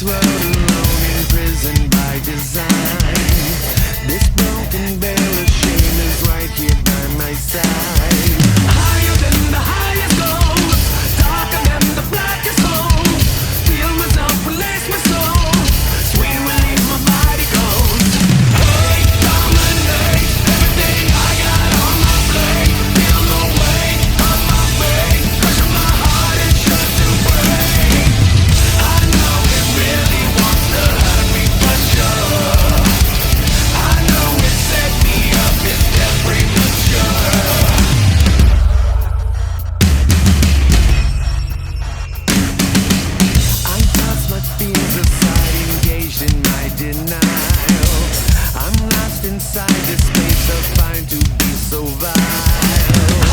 world alone, imprisoned by design. This broken bell of shame is right here by my side. Higher than the highest gold, darker than the blackest hole. Feel myself, release my soul. Sweet relief, my body goes. Hey, dominate everything I got on my plate. Feel no weight on my brain. Crushing my heart, it's sure to break. I know it really wants to hurt me for sure. I know it set me up, it's just premature. I toss my fears aside, engaged in my denial. I'm lost inside the space I find to be so vile.